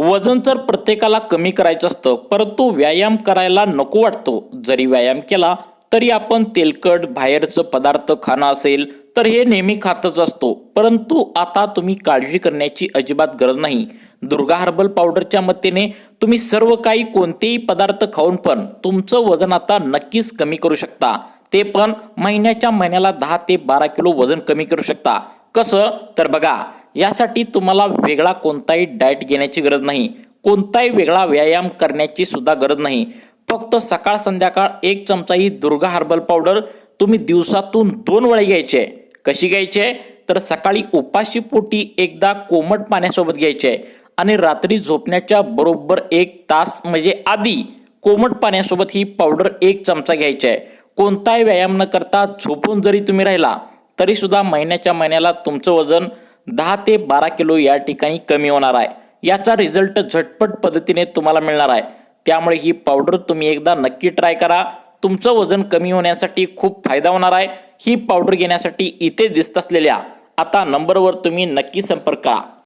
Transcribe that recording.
वजन तर प्रत्येकाला कमी करायचं असतं, परंतु व्यायाम करायला नको वाटतो. जरी व्यायाम केला तरी आपण तेलकट बाहेरचं पदार्थ खाणं असेल तर हे नेहमी खातच असतो. परंतु आता तुम्ही काळजी करण्याची अजिबात गरज नाही. दुर्गा हर्बल पावडरच्या मदतीने तुम्ही सर्व काही कोणतेही पदार्थ खाऊन पण तुमचं वजन आता नक्कीच कमी करू शकता. ते पण महिन्याच्या महिन्याला 10 ते 12 किलो वजन कमी करू शकता. कसं तर बघा, यासाठी तुम्हाला वेगळा कोणताही डाएट घेण्याची गरज नाही, कोणताही वेगळा व्यायाम करण्याची सुद्धा गरज नाही. फक्त सकाळ संध्याकाळ 1 चमचा ही दुर्गा हर्बल पावडर तुम्ही दिवसातून 2 वेळा घ्यायचे. कशी घ्यायचे तर सकाळी उपाशी पोटी एकदा कोमट पाण्यासोबत घ्यायचे आणि रात्री झोपण्याच्या बरोबर 1 तास म्हणजे आधी कोमट पाण्यासोबत ही पावडर 1 चमचा घ्यायची आहे. कोणताही व्यायाम न करता झोपून जरी तुम्ही राहिला तरी सुद्धा महिन्याच्या महिन्याला तुमचं वजन 10 ते 12 किलो या ठिकाणी कमी होणार आहे. याचा रिझल्ट झटपट पद्धतीने तुम्हाला मिळणार आहे. त्यामुळे ही पावडर तुम्ही एकदा नक्की ट्राय करा. तुमचं वजन कमी होण्यासाठी खूप फायदा होणार आहे. ही पावडर घेण्यासाठी इथे दिसत असलेल्या आता नंबरवर तुम्ही नक्की संपर्क करा.